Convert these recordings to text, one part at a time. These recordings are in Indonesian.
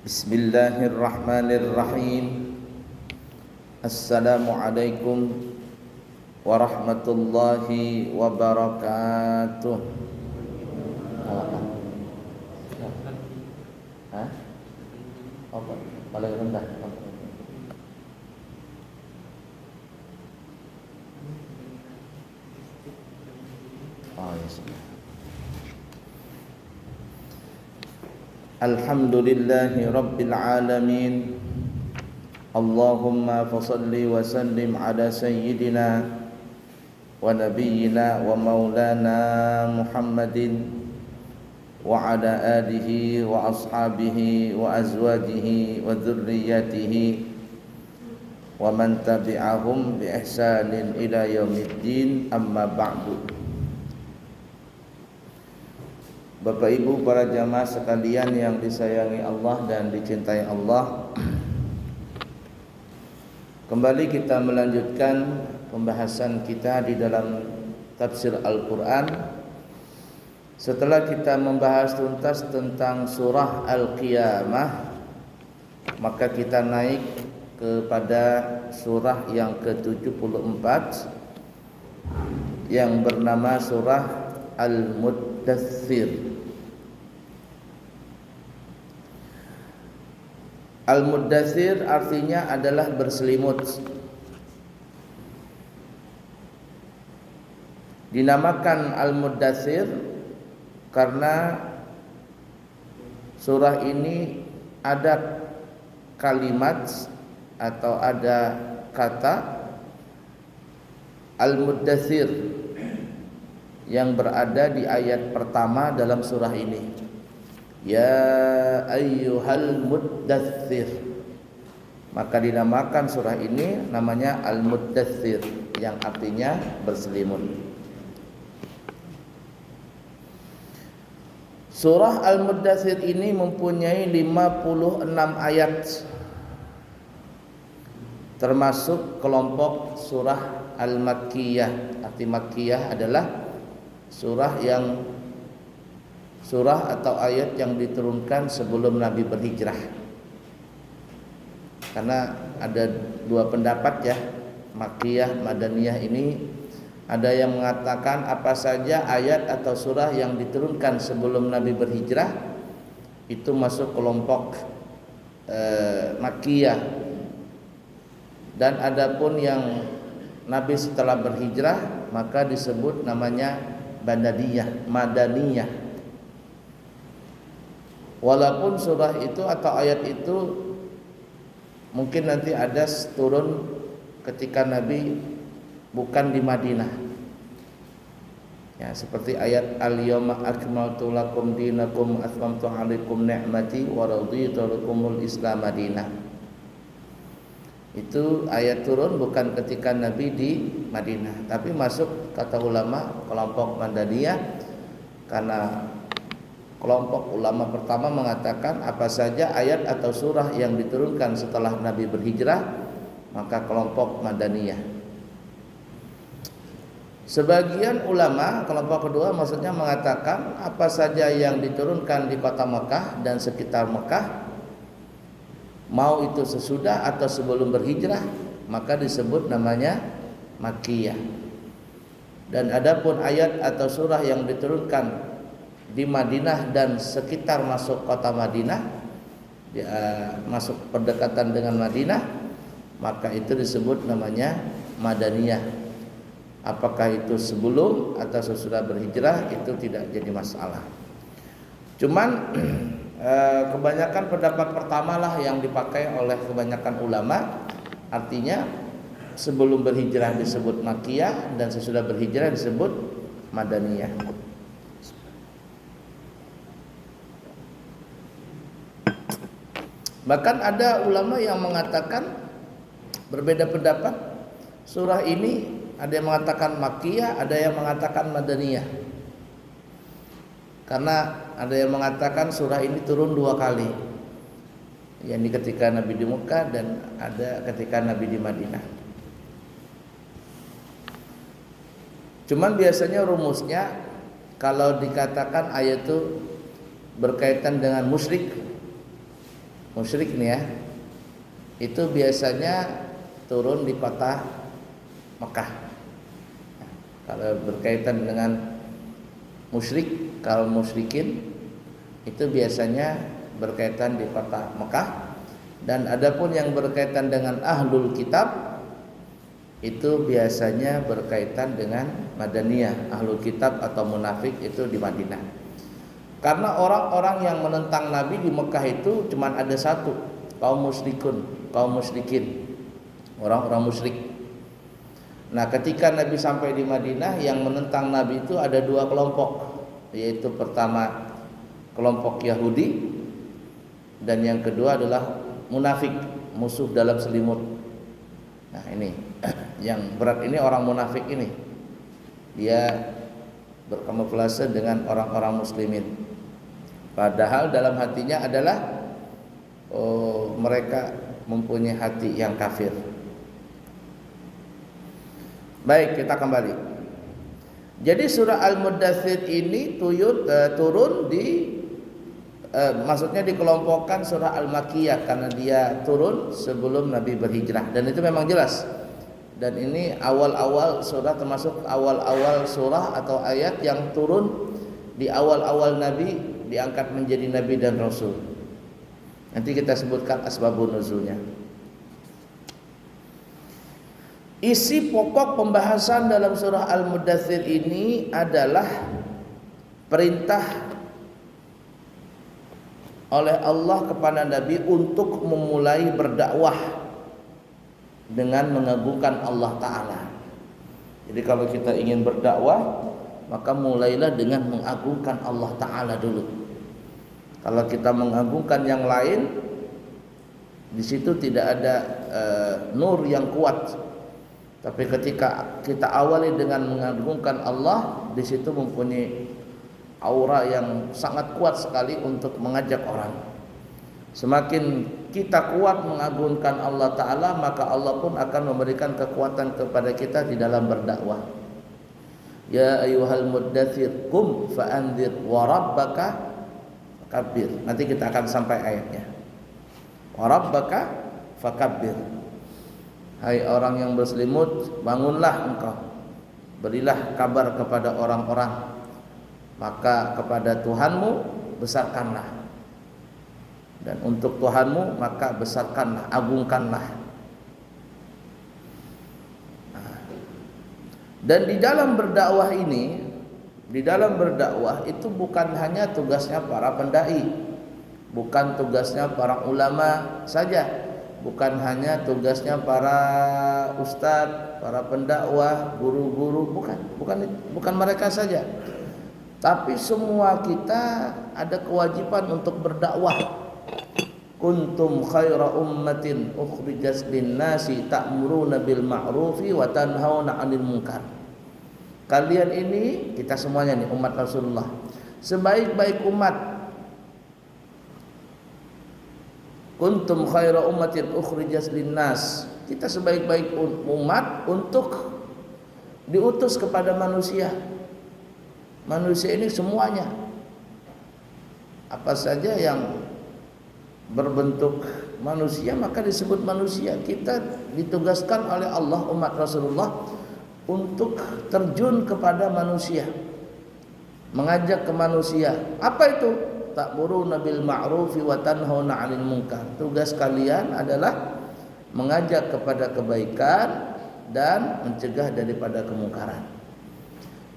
Bismillahirrahmanirrahim. Assalamualaikum warahmatullahi wabarakatuh. Hah? Apa? Paling rendah. Oh ya sudah. Alhamdulillahi rabbil alamin. Allahumma fasalli wa sallim ala sayyidina wa nabiyyina wa maulana Muhammadin wa ala alihi wa ashabihi wa azwajihi wa dhurriyyatihi wa man tabi'ahum bi ihsanin ila yaumiddin, amma ba'du. Bapak Ibu para jamaah sekalian yang disayangi Allah dan dicintai Allah, kembali kita melanjutkan pembahasan kita di dalam tafsir Al-Quran. Setelah kita membahas tuntas tentang surah Al-Qiyamah, maka kita naik kepada surah yang ke-74 yang bernama surah Al-Muddathir. Al-Muddathir artinya adalah berselimut. Dinamakan Al-Muddathir karena surah ini ada kalimat atau ada kata Al-Muddathir yang berada di ayat pertama dalam surah ini. Ya ayyuhal muddathir. Maka dinamakan surah ini namanya Al-Muddathir, yang artinya berselimut. Surah Al-Muddathir ini mempunyai 56 ayat, termasuk kelompok surah Al-Makkiyah. Arti Makkiyah adalah surah atau ayat yang diturunkan sebelum Nabi berhijrah. Karena ada dua pendapat ya, Makkiyah, Madaniyah ini. Ada yang mengatakan apa saja ayat atau surah yang diturunkan sebelum Nabi berhijrah itu masuk kelompok Makkiyah. Dan adapun yang Nabi setelah berhijrah maka disebut namanya Madaniyah. Walaupun surah itu atau ayat itu mungkin nanti ada turun ketika Nabi bukan di Madinah. Ya, seperti ayat al-yawma akmaltu lakum dinakum atmamtu 'alaikum ni'mati wa raditu lakumul Islam madinah. Itu ayat turun bukan ketika Nabi di Madinah, tapi masuk kata ulama kelompok Madaniyah karena kelompok ulama pertama mengatakan apa saja ayat atau surah yang diturunkan setelah Nabi berhijrah maka kelompok Madaniyah. Sebagian ulama kelompok kedua maksudnya mengatakan apa saja yang diturunkan di kota Mekah dan sekitar Mekah, mau itu sesudah atau sebelum berhijrah, maka disebut namanya Makkiyah. Dan adapun ayat atau surah yang diturunkan di Madinah dan sekitar masuk kota Madinah, masuk berdekatan dengan Madinah, maka itu disebut namanya Madaniyah. Apakah itu sebelum atau sesudah berhijrah itu tidak jadi masalah. Cuman kebanyakan pendapat pertama lah yang dipakai oleh kebanyakan ulama. Artinya sebelum berhijrah disebut Makkiyah dan sesudah berhijrah disebut Madaniyah. Bahkan ada ulama yang mengatakan berbeda pendapat. Surah ini ada yang mengatakan Makkiyah, ada yang mengatakan Madaniyah. Karena ada yang mengatakan surah ini turun dua kali, yakni ketika Nabi di Mekah dan ada ketika Nabi di Madinah. Cuman biasanya rumusnya kalau dikatakan ayat itu berkaitan dengan musyrik, musyrik nih ya, itu biasanya turun di kota Mekah. Kalau berkaitan dengan musyrik, kaum musyrikin itu biasanya berkaitan di kota Mekah. Dan adapun yang berkaitan dengan ahlul kitab itu biasanya berkaitan dengan Madaniyah. Ahlul kitab atau munafik itu di Madinah. Karena orang-orang yang menentang Nabi di Mekah itu cuma ada satu, kaum musyrikin, orang-orang musyrik. Nah, ketika Nabi sampai di Madinah, yang menentang Nabi itu ada dua kelompok, yaitu pertama kelompok Yahudi dan yang kedua adalah munafik, musuh dalam selimut. Nah, ini yang berat ini orang munafik ini. Dia berkamuflase dengan orang-orang muslimin. Padahal dalam hatinya adalah mereka mempunyai hati yang kafir. Baik, kita kembali. Jadi surah Al-Muddatsir ini turun di maksudnya dikelompokkan surah Al-Makkiyah karena dia turun sebelum Nabi berhijrah, dan itu memang jelas. Dan ini awal-awal surah, termasuk awal-awal surah atau ayat yang turun di awal-awal Nabi diangkat menjadi Nabi dan Rasul. Nanti kita sebutkan asbabun nuzulnya. Isi pokok pembahasan dalam surah Al-Muddatsir ini adalah perintah oleh Allah kepada Nabi untuk memulai berdakwah dengan mengagungkan Allah Ta'ala. Jadi kalau kita ingin berdakwah, maka mulailah dengan mengagungkan Allah Ta'ala dulu. Kalau kita mengagungkan yang lain, di situ tidak ada nur yang kuat. Tapi ketika kita awali dengan mengagungkan Allah, di situ mempunyai aura yang sangat kuat sekali untuk mengajak orang. Semakin kita kuat mengagungkan Allah Ta'ala, maka Allah pun akan memberikan kekuatan kepada kita di dalam berdakwah. Ya ayyuhal muddatsir qum fa'andzir wa rabbaka fakabbir. Nanti kita akan sampai ayatnya. Wa rabbaka fakabbir. Hai orang yang berselimut, bangunlah engkau, berilah kabar kepada orang-orang, maka kepada Tuhanmu besarkanlah, dan untuk Tuhanmu maka besarkanlah, agungkanlah. Dan di dalam berdakwah ini, di dalam berdakwah itu bukan hanya tugasnya para pendai, bukan tugasnya para ulama saja, bukan hanya tugasnya para ustadz, para pendakwah, guru-guru, bukan mereka saja. Tapi semua kita ada kewajiban untuk berdakwah. Kuntum khaira ummatin ukhrijat lin-nasi ta'muruna bil ma'rufi wa tanhauna 'anil munkar. Kalian ini, kita semuanya nih umat Rasulullah, sebaik-baik umat. Kuntum khaira ummatin ukhrijat lin-nas. Kita sebaik-baik umat untuk diutus kepada manusia. Manusia ini semuanya, apa saja yang berbentuk manusia maka disebut manusia. Kita ditugaskan oleh Allah, umat Rasulullah, untuk terjun kepada manusia, mengajak ke manusia. Apa itu? Ta'muruna bil ma'rufi wa tanhauna 'anil munkar. Tugas kalian adalah mengajak kepada kebaikan dan mencegah daripada kemungkaran.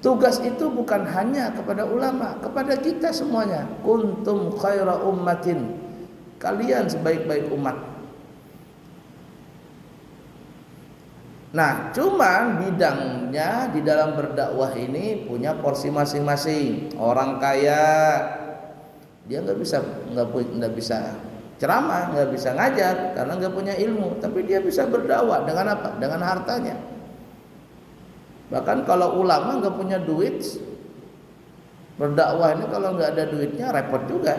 Tugas itu bukan hanya kepada ulama, kepada kita semuanya. Kuntum khaira ummatin. Kalian sebaik-baik umat. Nah, cuman bidangnya di dalam berdakwah ini punya porsi masing-masing. Orang kaya dia nggak bisa ceramah, nggak bisa ngajar karena nggak punya ilmu, tapi dia bisa berdakwah dengan apa? Dengan hartanya. Bahkan kalau ulama nggak punya duit, berdakwah ini kalau nggak ada duitnya repot juga.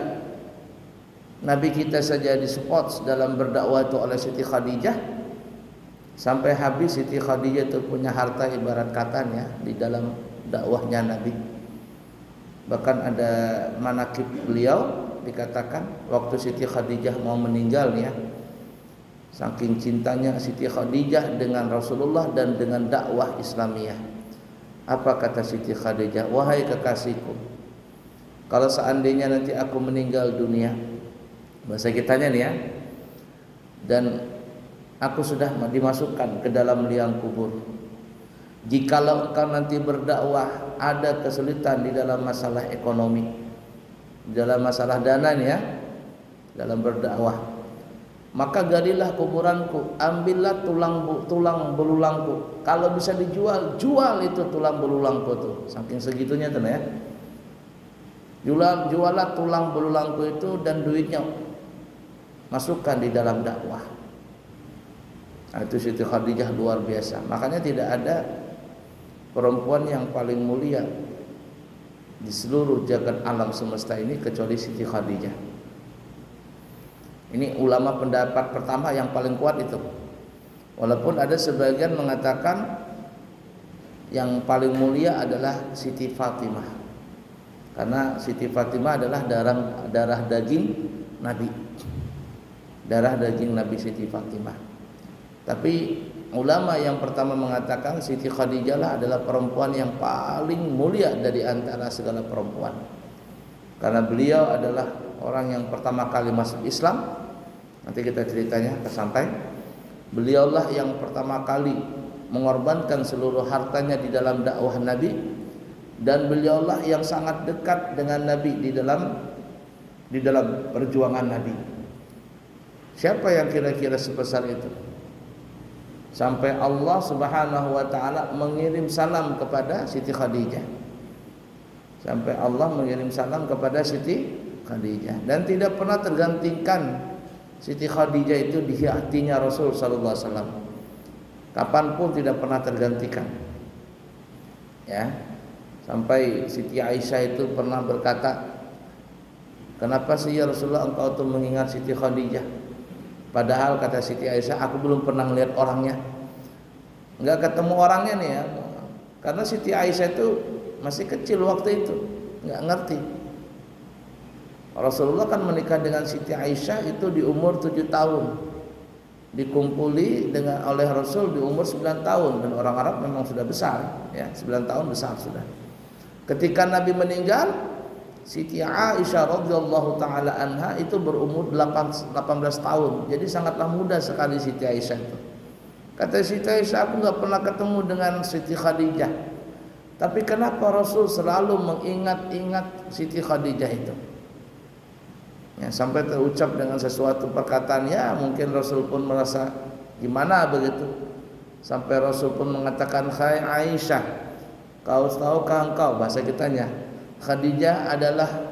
Nabi kita saja disupport dalam berdakwah itu oleh Siti Khadijah, sampai habis Siti Khadijah itu punya harta ibarat katanya di dalam dakwahnya Nabi. Bahkan ada manakib beliau, dikatakan waktu Siti Khadijah mau meninggal ya, saking cintanya Siti Khadijah dengan Rasulullah dan dengan dakwah Islamiyah. Apa kata Siti Khadijah? Wahai kekasihku, kalau seandainya nanti aku meninggal dunia, bahasa kitanya nih ya, dan aku sudah dimasukkan ke dalam liang kubur, jikalau engkau nanti berdakwah ada kesulitan di dalam masalah ekonomi, di dalam masalah dana nih ya, dalam berdakwah, maka galilah kuburanku, ambillah tulang belulangku. Kalau bisa dijual, jual itu tulang belulangku tuh. Saking segitunya tuh ya. Jualah tulang belulangku itu dan duitnya masukkan di dalam dakwah. Nah, itu Siti Khadijah luar biasa. Makanya tidak ada perempuan yang paling mulia di seluruh jagat alam semesta ini kecuali Siti Khadijah. Ini ulama pendapat pertama yang paling kuat itu. Walaupun ada sebagian mengatakan yang paling mulia adalah Siti Fatimah. Karena Siti Fatimah adalah darah daging Nabi. Darah daging Nabi Siti Fatimah. Tapi ulama yang pertama mengatakan Siti Khadijah lah adalah perempuan yang paling mulia dari antara segala perempuan. Karena beliau adalah orang yang pertama kali masuk Islam. Nanti kita ceritanya sampai beliaulah yang pertama kali mengorbankan seluruh hartanya di dalam dakwah Nabi, dan beliaulah yang sangat dekat dengan Nabi di dalam perjuangan Nabi. Siapa yang kira-kira sebesar itu? Sampai Allah Subhanahu wa taala mengirim salam kepada Siti Khadijah. Sampai Allah mengirim salam kepada Siti Khadijah, dan tidak pernah tergantikan Siti Khadijah itu di hatinya Rasul sallallahu alaihi wasallam. Kapanpun tidak pernah tergantikan. Ya. Sampai Siti Aisyah itu pernah berkata, "Kenapa sih ya Rasulullah engkau tuh mengingat Siti Khadijah? Padahal kata Siti Aisyah, aku belum pernah melihat orangnya." Enggak ketemu orangnya nih ya. Karena Siti Aisyah itu masih kecil waktu itu, enggak ngerti. Rasulullah kan menikah dengan Siti Aisyah itu di umur 7 tahun. Dikumpuli oleh Rasul di umur 9 tahun, dan orang Arab memang sudah besar ya, 9 tahun besar sudah. Ketika Nabi meninggal, Siti Aisyah radhiyallahu taala anha itu berumur 18 tahun. Jadi sangatlah muda sekali Siti Aisyah itu. Kata Siti Aisyah, aku enggak pernah ketemu dengan Siti Khadijah. Tapi kenapa Rasul selalu mengingat-ingat Siti Khadijah itu? Ya, sampai terucap dengan sesuatu perkataan, ya mungkin Rasul pun merasa gimana begitu. Sampai Rasul pun mengatakan, "Hai Aisyah, kau tahukah engkau," bahasa kitanya, "Khadijah adalah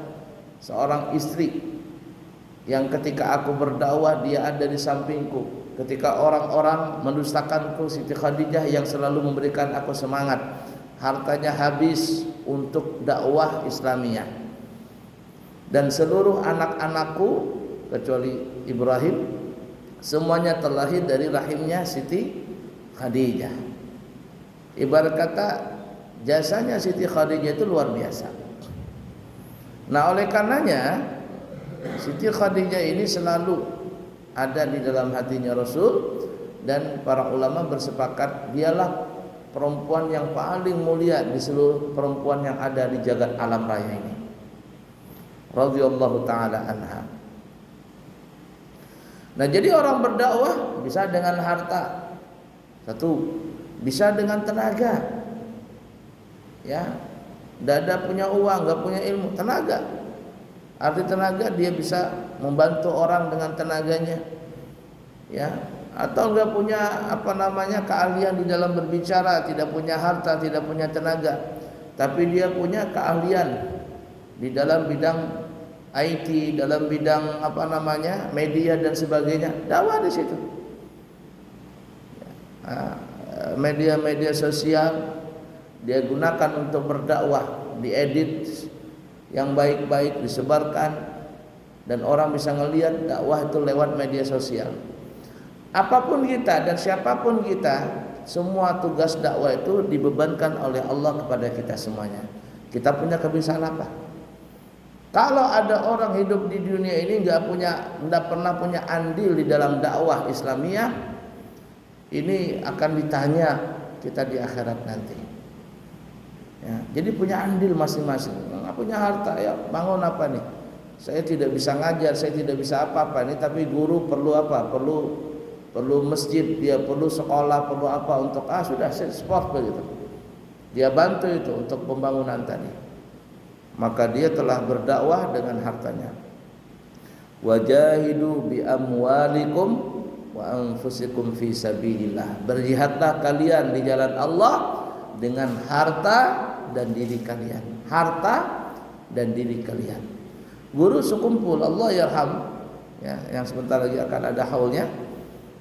seorang istri yang ketika aku berdakwah dia ada di sampingku. Ketika orang-orang mendustakanku, Siti Khadijah yang selalu memberikan aku semangat. Hartanya habis untuk dakwah Islamiyah. Dan seluruh anak-anakku kecuali Ibrahim semuanya terlahir dari rahimnya Siti Khadijah." Ibarat kata jasanya Siti Khadijah itu luar biasa. Nah, oleh karenanya Siti Khadijah ini selalu ada di dalam hatinya Rasul, dan para ulama bersepakat dialah perempuan yang paling mulia di seluruh perempuan yang ada di jagat alam raya ini. Radhiyallahu taala anha. Nah, jadi orang berdakwah bisa dengan harta, satu, bisa dengan tenaga. Ya, dada punya uang, enggak punya ilmu, tenaga. Arti tenaga dia bisa membantu orang dengan tenaganya. Ya, atau enggak punya keahlian di dalam berbicara, tidak punya harta, tidak punya tenaga, tapi dia punya keahlian di dalam bidang IT, dalam bidang media dan sebagainya, dakwah di situ. Media-media sosial dia gunakan untuk berdakwah, diedit yang baik-baik, disebarkan, dan orang bisa ngelihat dakwah itu lewat media sosial. Apapun kita dan siapapun kita, semua tugas dakwah itu dibebankan oleh Allah kepada kita semuanya. Kita punya kebiasaan apa? Kalau ada orang hidup di dunia ini nggak pernah punya andil di dalam dakwah Islamiyah, ini akan ditanya kita di akhirat nanti. Ya, jadi punya andil masing-masing. Nggak punya harta, ya bangun apa nih? Saya tidak bisa ngajar, saya tidak bisa apa-apa nih. Tapi guru perlu apa? Perlu masjid, dia perlu sekolah, perlu apa untuk sudah sport begitu. Dia bantu itu untuk pembangunan tadi. Maka dia telah berdakwah dengan hartanya. Wajahidu bi amwalikum wa anfusikum fi sabilillah. Berjihadlah kalian di jalan Allah dengan harta dan diri kalian. Harta dan diri kalian. Guru sekumpul Allah yarham, ya, yang sebentar lagi akan ada haulnya.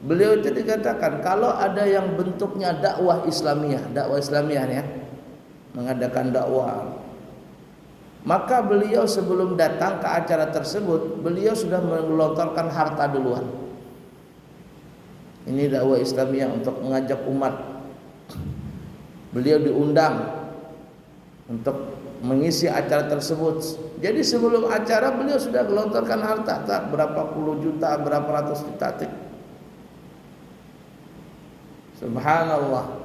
Beliau itu dikatakan kalau ada yang bentuknya dakwah Islamiyah ya, mengadakan dakwah, maka beliau sebelum datang ke acara tersebut, beliau sudah melontarkan harta duluan. Ini dakwah Islamiyah untuk mengajak umat. Beliau diundang untuk mengisi acara tersebut. Jadi sebelum acara beliau sudah gelontorkan harta, berapa puluh juta, berapa ratus juta. Subhanallah.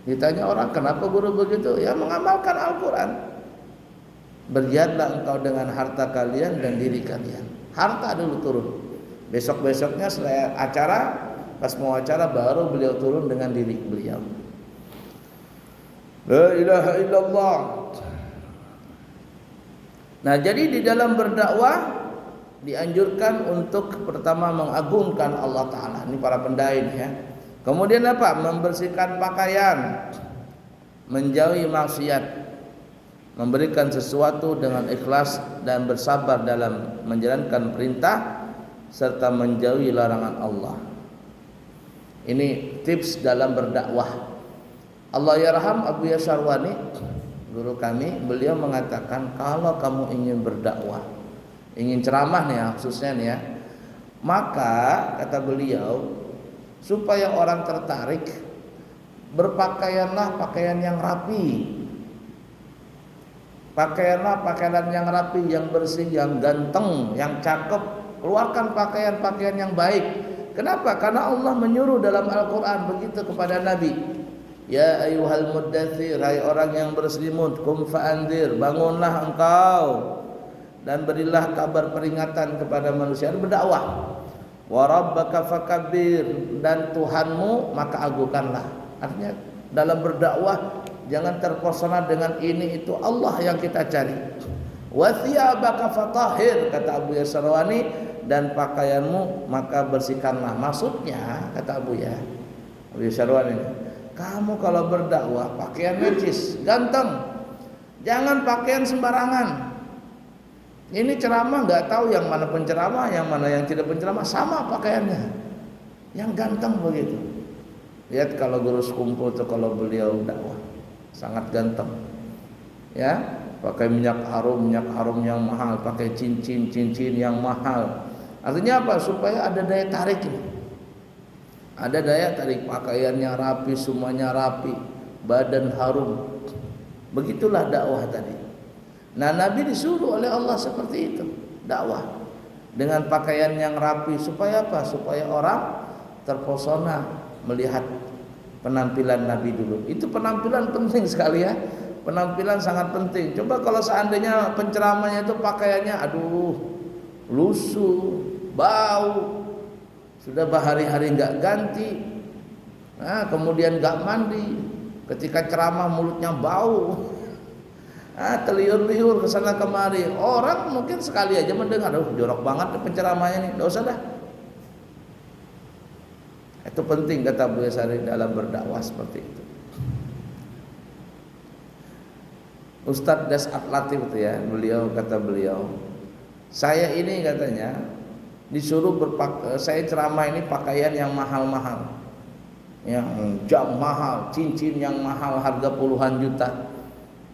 Ditanya orang, kenapa guru begitu? Ya mengamalkan Al-Quran. Berjihadlah engkau dengan harta kalian dan diri kalian. Harta dulu turun. Besok-besoknya setelah acara, pas mau acara baru beliau turun dengan diri beliau. La ilaha illallah. Nah, jadi di dalam berdakwah dianjurkan untuk pertama mengagungkan Allah Ta'ala. Ini para pendai ya. Kemudian apa? Membersihkan pakaian, menjauhi maksiat, memberikan sesuatu dengan ikhlas dan bersabar dalam menjalankan perintah serta menjauhi larangan Allah. Ini tips dalam berdakwah. Allah yarham Abu Yasarwani, guru kami, beliau mengatakan kalau kamu ingin berdakwah, ingin ceramah nih ya, khususnya nih ya, maka kata beliau supaya orang tertarik, berpakaianlah pakaian yang rapi. Pakaianlah pakaian yang rapi, yang bersih, yang ganteng, yang cakep. Keluarkan pakaian-pakaian yang baik. Kenapa? Karena Allah menyuruh dalam Al-Quran begitu kepada Nabi. Ya ayyuhal muddathir, hai orang yang berselimut, kum fa'andir, bangunlah engkau dan berilah kabar peringatan kepada manusia. Berdakwah. Wa rabbaka fakabbir, dan Tuhanmu maka agungkanlah. Artinya dalam berdakwah jangan terpesona dengan ini itu, Allah yang kita cari. Wa thiyabaka fatahhir, kata Abu Yasarwani, dan pakaianmu maka bersihkanlah. Maksudnya kata Abu Yasarwani, kamu kalau berdakwah pakaian najis, ganteng, jangan pakaian sembarangan. Ini ceramah nggak tahu yang mana penceramah, yang mana yang tidak penceramah, sama pakaiannya, yang ganteng begitu. Lihat kalau guru sekumpul tuh kalau beliau dakwah sangat ganteng, ya, pakai minyak harum yang mahal, pakai cincin yang mahal. Artinya apa? Supaya ada daya tarik ini. Ada daya tarik, pakaiannya rapi, semuanya rapi, badan harum. Begitulah dakwah tadi. Nah, Nabi disuruh oleh Allah seperti itu, dakwah dengan pakaian yang rapi supaya apa? Supaya orang terpesona melihat penampilan Nabi dulu. Itu penampilan penting sekali ya. Penampilan sangat penting. Coba kalau seandainya penceramahnya itu pakaiannya lusuh, bau, sudah berhari-hari nggak ganti, nah, kemudian nggak mandi, ketika ceramah mulutnya bau, terliur-liur kesana kemari, orang mungkin sekali aja mendengar, jorok banget penceramahnya nih, nggak usah dah. Itu penting kata Bu Yasari dalam berdakwah seperti itu. Ustadz Desat Latif itu ya, kata beliau, saya ini katanya disuruh saya ceramah ini pakaian yang mahal-mahal, yang jam mahal, cincin yang mahal harga puluhan juta.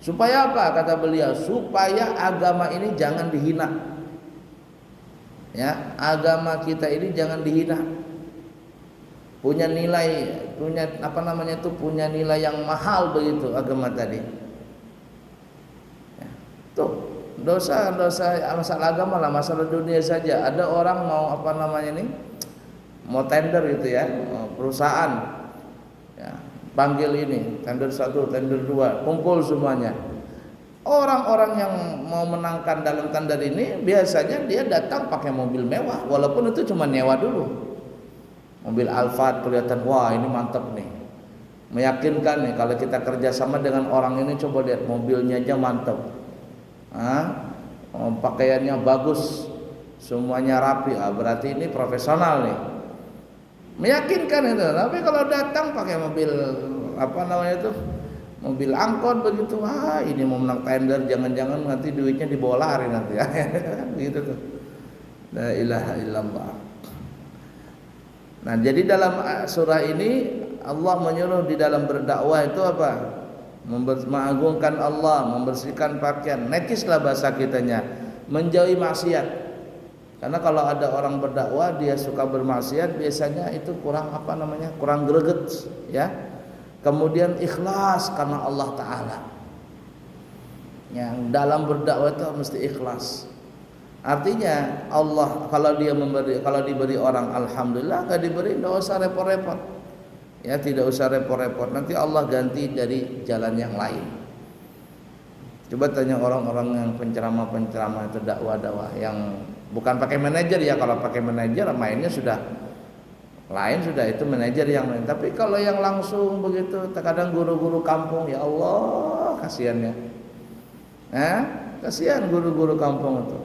Supaya apa? Kata beliau, supaya agama ini jangan dihina. Ya, agama kita ini jangan dihina. Punya nilai, punya nilai yang mahal begitu agama tadi. Ya, tuh dosa masalah agama lah, masalah dunia saja. Ada orang mau apa namanya ini, mau tender gitu ya, perusahaan ya, panggil ini tender 1, tender 2, kumpul semuanya. Orang-orang yang mau menangkan dalam tender ini biasanya dia datang pakai mobil mewah, walaupun itu cuma nyewa dulu. Mobil Alphard kelihatan, wah ini mantap nih, meyakinkan nih kalau kita kerjasama dengan orang ini. Coba lihat mobilnya aja mantap, pakaiannya bagus, semuanya rapi, berarti ini profesional nih, meyakinkan itu. Tapi kalau datang pakai mobil apa namanya itu, mobil angkot begitu, ini mau menang tender, jangan-jangan nanti duitnya dibawa lari nanti ya. Gitu tuh. La ilaha illallah. Nah, jadi dalam surah ini Allah menyuruh di dalam berdakwah itu apa? Mengagungkan Allah, membersihkan pakaian, nekislah bahasa kitanya, menjauhi maksiat. Karena kalau ada orang berdakwah dia suka bermaksiat, biasanya itu kurang apa namanya? Kurang greget, ya. Kemudian ikhlas karena Allah Ta'ala. Yang dalam berdakwah itu mesti ikhlas. Artinya Allah kalau diberi orang alhamdulillah, enggak diberi enggak usah repot-repot. Ya, tidak usah repot-repot. Nanti Allah ganti dari jalan yang lain. Coba tanya orang-orang yang penceramah-penceramah itu, dakwah-dakwah yang bukan pakai manajer ya. Kalau pakai manajer mainnya sudah lain, sudah itu manajer yang lain. Tapi kalau yang langsung begitu, terkadang guru-guru kampung, ya Allah kasihannya. Kasihan guru-guru kampung itu.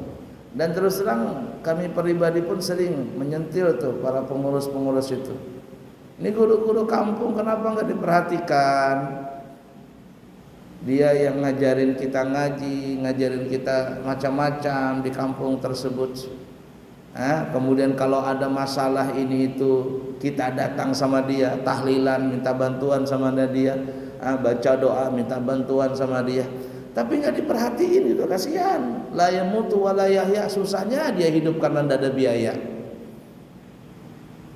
Dan terus terang kami pribadi pun sering menyentil tuh para pengurus-pengurus itu. Ini guru-guru kampung kenapa nggak diperhatikan? Dia yang ngajarin kita ngaji, ngajarin kita macam-macam di kampung tersebut. Kemudian kalau ada masalah ini itu kita datang sama dia, tahlilan minta bantuan sama dia, baca doa minta bantuan sama dia. Tapi nggak diperhatiin, itu kasihan. La yamutu wa la yahya, susahnya dia hidup karena tidak ada biaya.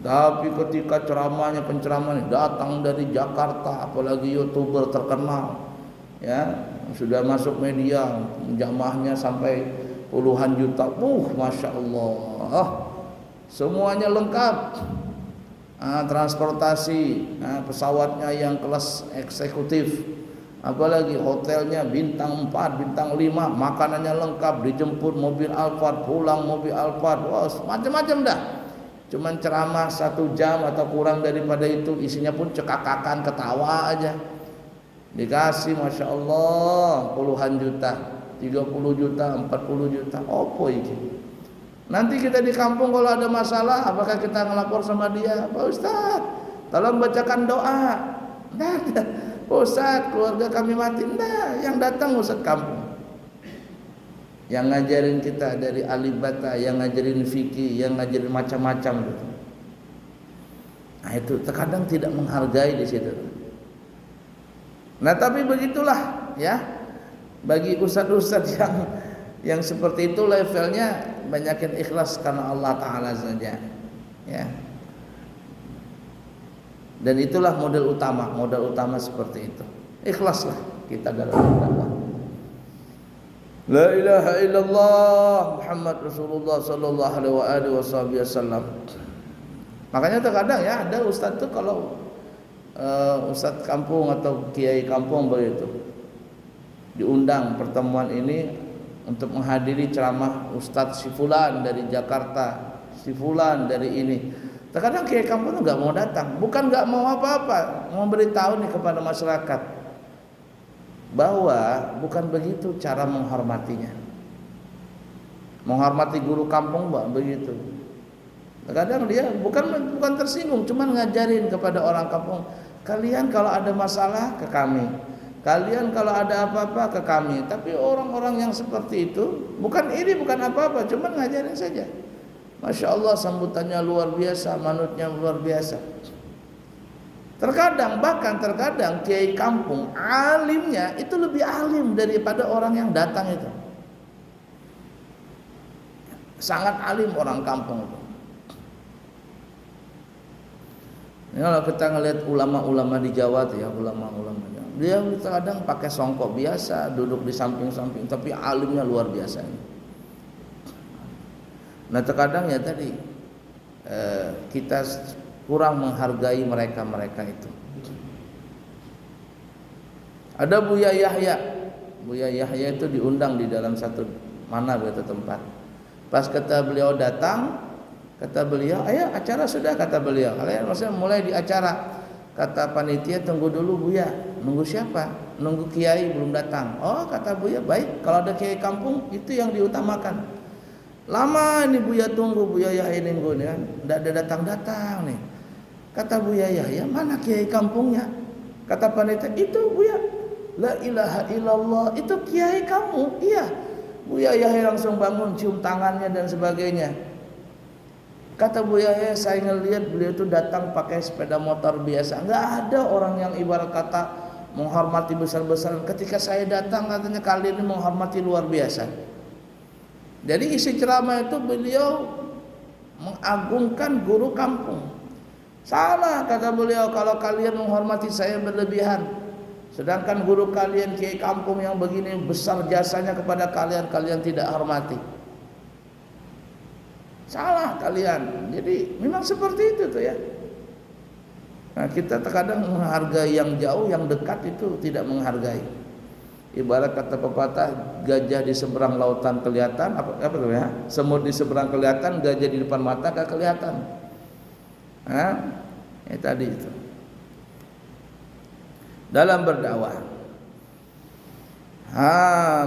Tapi ketika penceramahnya datang dari Jakarta, apalagi YouTuber terkenal, ya sudah masuk media, jamaahnya sampai puluhan juta, masya Allah, semuanya lengkap, transportasi, pesawatnya yang kelas eksekutif, apalagi hotelnya bintang 4, bintang 5, makanannya lengkap, dijemput mobil Alphard, pulang mobil Alphard, macam-macam dah. Cuman ceramah 1 jam atau kurang daripada itu, isinya pun cekakakan, ketawa aja. Dikasih masya Allah puluhan juta, 30 juta, 40 juta. Apa ini? Nanti kita di kampung kalau ada masalah, apakah kita ngelapor sama dia? Pak Ustadz, tolong bacakan doa. Nah, Pak Ustadz, keluarga kami mati. Nah, yang datang Ustadz kampung, yang ngajarin kita dari alif bata, yang ngajarin fikih, yang ngajarin macam-macam gitu. Nah, itu terkadang tidak menghargai di situ. Nah, tapi begitulah ya. Bagi ustadz-ustadz yang seperti itu levelnya, banyakin ikhlas karena Allah Ta'ala saja, ya. Dan itulah model utama seperti itu. Ikhlaslah kita dalam berdakwah. La ilaha illallah Muhammad Rasulullah sallallahu alaihi wasallam. Makanya terkadang ya ada ustadz tuh, kalau ustadz kampung atau kiai kampung begitu diundang pertemuan ini untuk menghadiri ceramah ustadz si fulan dari Jakarta, si fulan dari ini. Terkadang kiai kampung tuh nggak mau datang, bukan nggak mau apa-apa, mau beritahu nih kepada masyarakat bahwa bukan begitu cara menghormatinya. Menghormati guru kampung begitu. Kadang dia bukan tersinggung, cuman ngajarin kepada orang kampung, kalian kalau ada masalah ke kami, kalian kalau ada apa-apa ke kami. Tapi orang-orang yang seperti itu bukan apa-apa, cuman ngajarin saja. Masya Allah, sambutannya luar biasa, manutnya luar biasa. Terkadang kiai kampung alimnya itu lebih alim daripada orang yang datang itu. Sangat alim orang kampung itu. Kalau kita ngelihat ulama-ulama di Jawa tuh ya, ulama-ulama dia kadang pakai songkok biasa, duduk di samping-samping, tapi alimnya luar biasa. Nah terkadang ya tadi kita kurang menghargai mereka-mereka itu. Ada Buya Yahya. Buya Yahya itu diundang di dalam satu tempat. Pas kata beliau datang, kata beliau, ayo acara sudah, kata beliau. Kalian maksudnya mulai di acara. Kata panitia, tunggu dulu Buya. Nunggu siapa? Nunggu kiai belum datang. Oh kata Buya, baik, kalau ada kiai kampung itu yang diutamakan. Lama ini Buya tunggu, Buya Yahya nunggu nih kan, tidak ada datang-datang nih. Kata Buya Yahya, mana kiai kampungnya? Kata panitia, itu Buya. La ilaha illallah, itu kiai kamu. Iya. Buya Yahya langsung bangun, cium tangannya dan sebagainya. Kata Buya Yahya, saya ngelihat beliau itu datang pakai sepeda motor biasa. Enggak ada orang yang ibarat kata menghormati besar-besaran. Ketika saya datang katanya kali ini menghormati luar biasa. Jadi isi ceramah itu beliau mengagungkan guru kampung. Salah kata beliau kalau kalian menghormati saya berlebihan. Sedangkan guru kalian kiai kampung yang begini besar jasanya kepada kalian, kalian tidak hormati. Salah kalian. Jadi memang seperti itu tuh ya. Nah, kita terkadang menghargai yang jauh, yang dekat itu tidak menghargai. Ibarat kata pepatah, gajah di seberang lautan kelihatan, apa tuh ya? Semut di seberang kelihatan, gajah di depan mata gak kelihatan. Nah, tadi itu. Dalam berdakwah,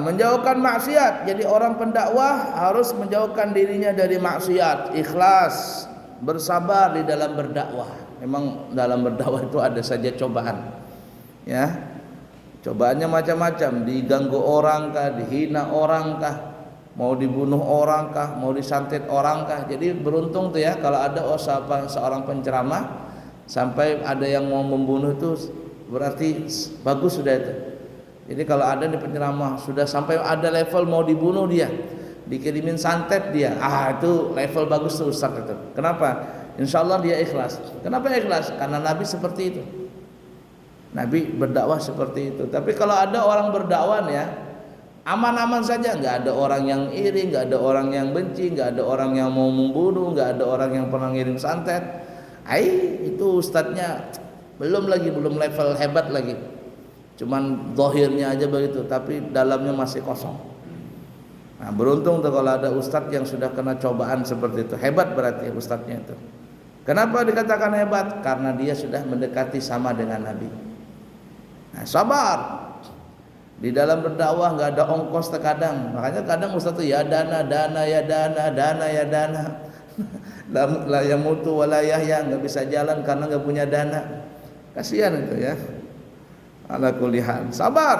menjauhkan maksiat. Jadi orang pendakwah harus menjauhkan dirinya dari maksiat, ikhlas, bersabar di dalam berdakwah. Memang dalam berdakwah itu ada saja cobaan, ya. Cobaannya macam-macam, diganggu orang kah, dihina orang kah, mau dibunuh orang kah, mau disantet orang kah. Jadi beruntung tuh ya kalau ada seorang penceramah sampai ada yang mau membunuh itu berarti bagus sudah itu. Jadi kalau ada di penceramah sudah sampai ada level mau dibunuh dia, dikirimin santet dia, itu level bagus tuh Ustaz itu. Kenapa? Insya Allah dia ikhlas. Kenapa ikhlas? Karena Nabi seperti itu. Nabi berdakwah seperti itu. Tapi kalau ada orang berdakwah ya aman-aman saja, nggak ada orang yang iri, nggak ada orang yang benci, nggak ada orang yang mau membunuh, nggak ada orang yang pernah ngirim santet. Itu ustadznya belum level hebat lagi. Cuman zahirnya aja begitu, tapi dalamnya masih kosong. Nah, beruntung tuh kalau ada ustadz yang sudah kena cobaan seperti itu. Hebat berarti ustadznya itu. Kenapa dikatakan hebat? Karena dia sudah mendekati sama dengan Nabi. Nah, sabar. Di dalam berdakwah nggak ada ongkos terkadang. Makanya kadang ustadz tuh ya dana. La yamutu wala yahya, nggak bisa jalan karena nggak punya dana. Kasihan itu ya. Ala kulli hal. Sabar.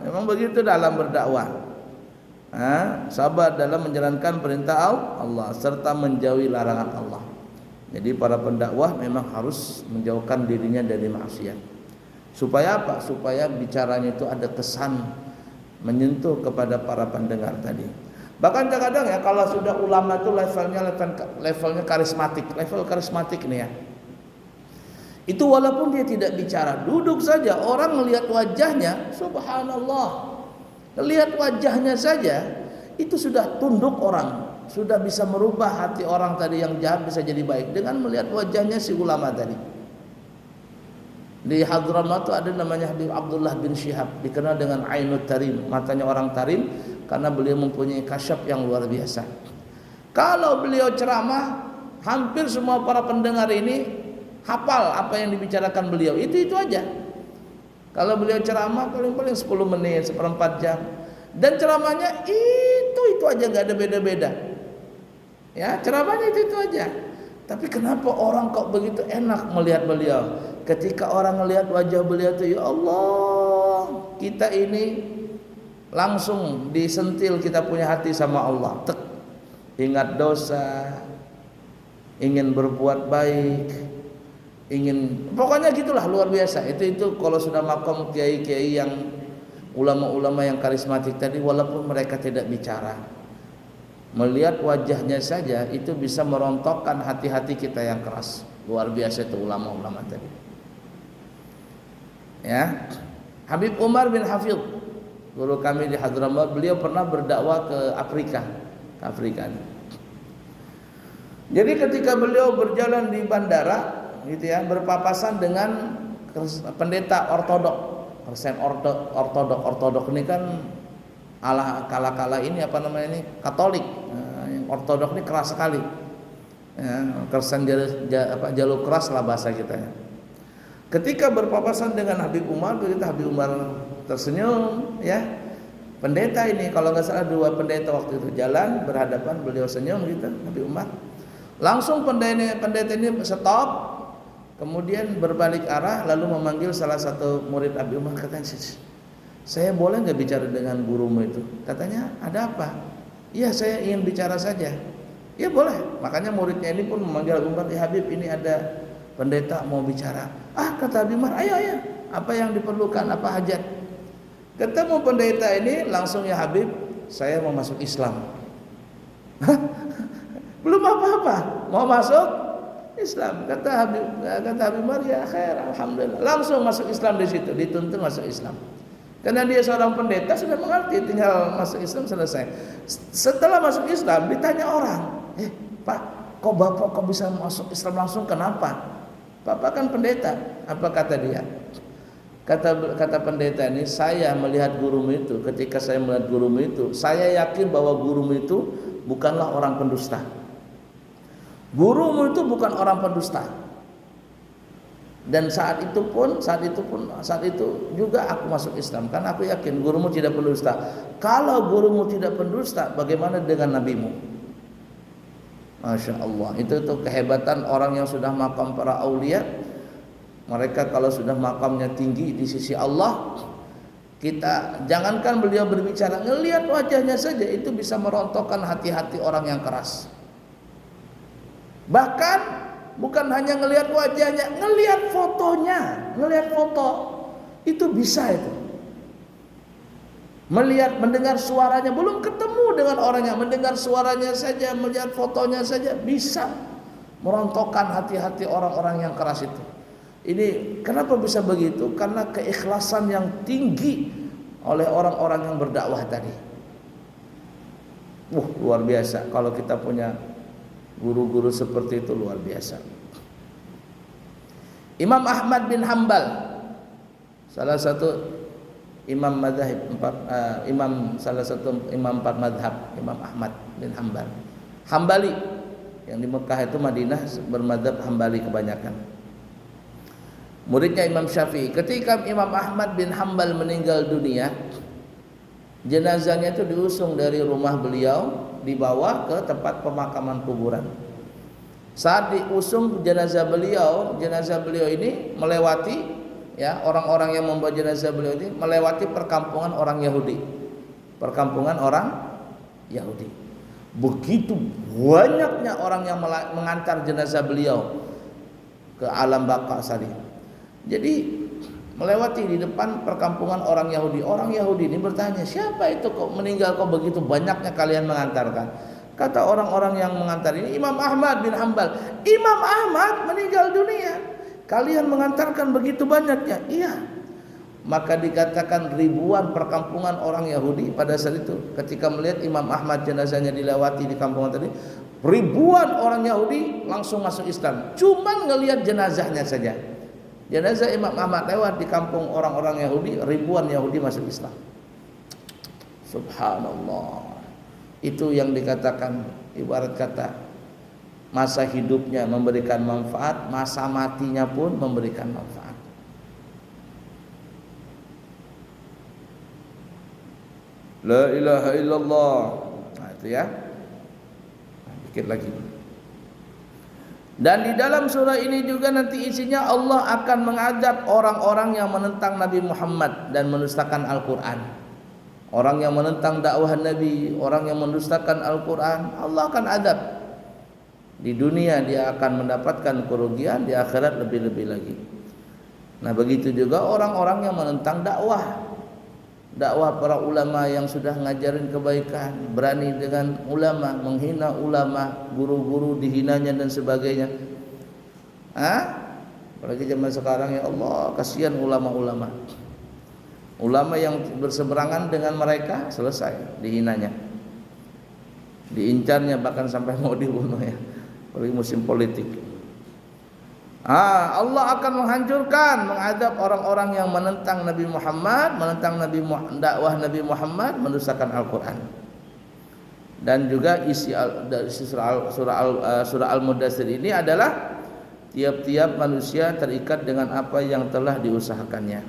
Memang begitu dalam berdakwah. Sabar dalam menjalankan perintah Allah serta menjauhi larangan Allah. Jadi para pendakwah memang harus menjauhkan dirinya dari maksiat. Supaya apa? Supaya bicaranya itu ada kesan menyentuh kepada para pendengar tadi. Bahkan kadang-kadang ya kalau sudah ulama itu levelnya karismatik, level karismatik nih ya. Itu walaupun dia tidak bicara, duduk saja orang melihat wajahnya, subhanallah. Lihat wajahnya saja itu sudah tunduk orang, sudah bisa merubah hati orang tadi yang jahat bisa jadi baik dengan melihat wajahnya si ulama tadi. Di Hadramaut itu ada namanya Habib Abdullah bin Syihab, dikenal dengan Ainut Tarim, matanya orang tarim karena beliau mempunyai kasyaf yang luar biasa. Kalau beliau ceramah, hampir semua para pendengar ini hafal apa yang dibicarakan beliau. Itu aja. Kalau beliau ceramah paling-paling 10 menit, seperempat jam. Dan ceramahnya itu aja, nggak ada beda-beda. Ya, ceramahnya itu aja. Tapi kenapa orang kok begitu enak melihat beliau? Ketika orang melihat wajah beliau itu, ya Allah, kita ini langsung disentil, kita punya hati sama Allah. Ingat dosa, ingin berbuat baik, pokoknya gitulah, luar biasa. Itu kalau sudah makom kiai-kiai yang ulama-ulama yang karismatik tadi, walaupun mereka tidak bicara, melihat wajahnya saja itu bisa merontokkan hati-hati kita yang keras. Luar biasa itu ulama-ulama tadi. Ya. Habib Umar bin Hafidh, guru kami di Hadramaut, beliau pernah berdakwah ke Afrika. Jadi ketika beliau berjalan di bandara gitu ya, berpapasan dengan pendeta ortodok. Ortodok ini kan kala ini apa namanya ini Katolik. Yang ortodok ini keras sekali. Ya, kersan jalur keras lah bahasa kita ya. Ketika berpapasan dengan Habib Umar, begitu Habib Umar tersenyum, ya. Pendeta ini, kalau nggak salah dua pendeta waktu itu jalan berhadapan, beliau senyum gitu, Habib Umar. Langsung pendeta ini stop, kemudian berbalik arah, lalu memanggil salah satu murid Habib Umar, katanya, saya boleh nggak bicara dengan gurumu itu? Katanya, ada apa? Iya, saya ingin bicara saja. Ya boleh. Makanya muridnya ini pun memanggil Habib Umar, ya Habib, ini ada pendeta mau bicara. Kata Habib Umar, ayo, apa yang diperlukan, apa hajat? Ketemu pendeta ini langsung, ya Habib, saya mau masuk Islam. Belum apa-apa, mau masuk Islam. Kata Habib Umar, ya khair, alhamdulillah. Langsung masuk Islam di situ, dituntun masuk Islam. Karena dia seorang pendeta, sudah mengerti, tinggal masuk Islam selesai. Setelah masuk Islam ditanya orang, Pak, kok Bapak bisa masuk Islam langsung, kenapa? Bapak kan pendeta. Apa kata dia? Kata pendeta ini, saya melihat gurumu itu, ketika saya melihat gurumu itu, saya yakin bahwa gurumu itu bukanlah orang pendusta. Gurumu itu bukan orang pendusta. Dan saat itu juga aku masuk Islam, karena aku yakin gurumu tidak pendusta. Kalau gurumu tidak pendusta, bagaimana dengan nabimu? Masya Allah, itu tuh kehebatan orang yang sudah makam para aulia. Mereka kalau sudah makamnya tinggi di sisi Allah, kita jangankan beliau berbicara, ngelihat wajahnya saja itu bisa merontokkan hati-hati orang yang keras. Bahkan bukan hanya ngelihat wajahnya, ngelihat fotonya, ngelihat foto itu bisa itu. Mendengar suaranya, belum ketemu dengan orangnya, mendengar suaranya saja, melihat fotonya saja bisa merontokkan hati-hati orang-orang yang keras itu. Ini kenapa bisa begitu? Karena keikhlasan yang tinggi oleh orang-orang yang berdakwah tadi. Luar biasa. Kalau kita punya guru-guru seperti itu, luar biasa. Imam Ahmad bin Hambal, salah satu imam empat madhab, Imam Ahmad bin Hambal, Hambali, yang di Mekah itu Madinah bermadhab Hambali kebanyakan. Muridnya Imam Syafi'i. Ketika Imam Ahmad bin Hambal meninggal dunia, jenazahnya itu diusung dari rumah beliau, dibawa ke tempat pemakaman kuburan. Saat diusung jenazah beliau ini melewati, ya, orang-orang yang membawa jenazah beliau ini melewati perkampungan orang Yahudi. Begitu banyaknya orang yang mengantar jenazah beliau ke alam baka tadi. Jadi melewati di depan perkampungan orang Yahudi. Orang Yahudi ini bertanya, siapa itu kok meninggal, kok begitu banyaknya kalian mengantarkan? Kata orang-orang yang mengantar ini, Imam Ahmad bin Hambal. Imam Ahmad meninggal dunia, kalian mengantarkan begitu banyaknya? Iya. Maka dikatakan ribuan perkampungan orang Yahudi pada saat itu, ketika melihat Imam Ahmad jenazahnya dilewati di kampungan tadi, ribuan orang Yahudi langsung masuk Islam. Cuman ngelihat jenazahnya saja. Jenazah Imam Ahmad lewat di kampung orang-orang Yahudi, ribuan Yahudi masuk Islam. Subhanallah. Itu yang dikatakan, ibarat kata, masa hidupnya memberikan manfaat, masa matinya pun memberikan manfaat. La ilaha illallah. Nah, itu ya. Dikit lagi. Dan di dalam surah ini juga nanti isinya Allah akan mengadab orang-orang yang menentang Nabi Muhammad dan mendustakan Al-Quran. Orang yang menentang dakwah Nabi, orang yang mendustakan Al-Quran, Allah akan adab. Di dunia dia akan mendapatkan kerugian, di akhirat lebih-lebih lagi. Nah, begitu juga orang-orang yang menentang dakwah. Dakwah para ulama yang sudah ngajarin kebaikan, berani dengan ulama, menghina ulama, guru-guru dihinanya dan sebagainya. Apalagi zaman sekarang, ya Allah, kasihan ulama-ulama. Ulama yang berseberangan dengan mereka selesai dihinanya, diincarnya, bahkan sampai mau dibunuh ya. Apalagi musim politik. Allah akan menghancurkan, mengadab orang-orang yang menentang Nabi Muhammad, menentang dakwah Nabi Muhammad, mendustakan Al-Quran. Dan juga isi dari surah Al-Mudaththir ini adalah tiap-tiap manusia terikat dengan apa yang telah diusahakannya.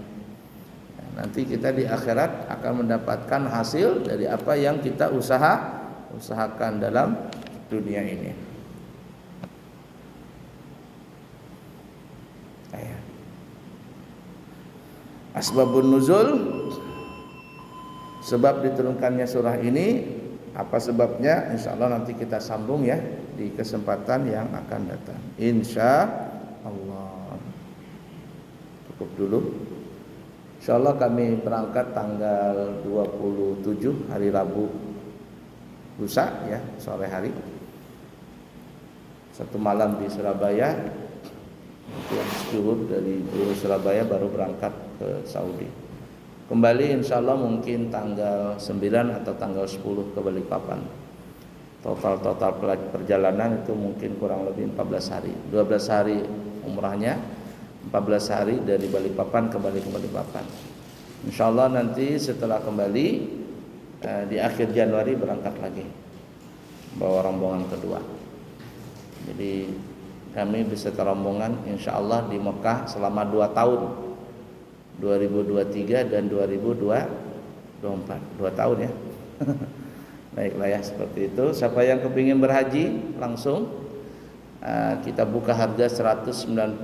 Nanti kita di akhirat akan mendapatkan hasil dari apa yang kita usahakan dalam dunia ini. Asbabun nuzul, sebab diturunkannya surah ini, apa sebabnya? Insyaallah nanti kita sambung ya di kesempatan yang akan datang. Insyaallah. Cukup dulu. Insyaallah kami berangkat tanggal 27 hari Rabu lusa ya, sore hari. Satu malam di Surabaya. Yang zuhur dari Surabaya baru berangkat ke Saudi. Kembali insyaallah mungkin tanggal 9 atau tanggal 10 ke Balikpapan. Total perjalanan itu mungkin kurang lebih 14 hari. 12 hari umrahnya, 14 hari dari Balikpapan kembali ke Balikpapan. Insyaallah nanti setelah kembali di akhir Januari berangkat lagi, bawa rombongan kedua. Jadi kami beserta rombongan insyaallah di Mekah selama 2 tahun, 2023 dan 2024, 2 tahun ya. Baiklah ya, seperti itu. Siapa yang kepingin berhaji langsung kita buka harga 195.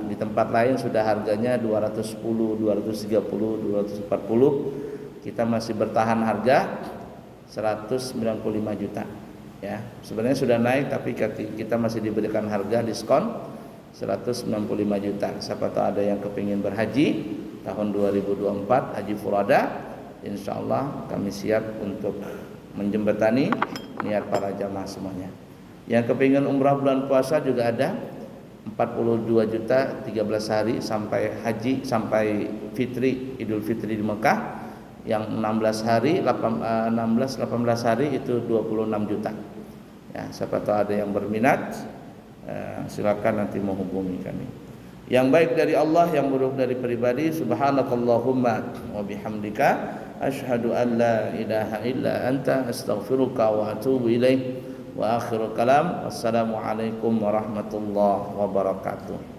Di tempat lain sudah harganya 210, 230, 240. Kita masih bertahan harga 195 juta. Ya, sebenarnya sudah naik tapi kita masih diberikan harga diskon 195 juta. Siapa tahu ada yang kepingin berhaji tahun 2024 haji furada, insyaallah kami siap untuk menjembatani niat para jamaah semuanya. Yang kepingin umrah bulan puasa juga ada 42 juta 13 hari sampai haji, sampai fitri, Idul Fitri di Mekah. Yang 16 hari 18 hari itu 26 juta. Ya, siapa tahu ada yang berminat, silakan nanti menghubungi kami. Yang baik dari Allah, yang buruk dari pribadi. Subhanakallahumma wa bihamdika asyhadu an la ilaha illa anta astaghfiruka wa atubu ilaik. Wa akhirul kalam, wassalamualaikum warahmatullahi wabarakatuh.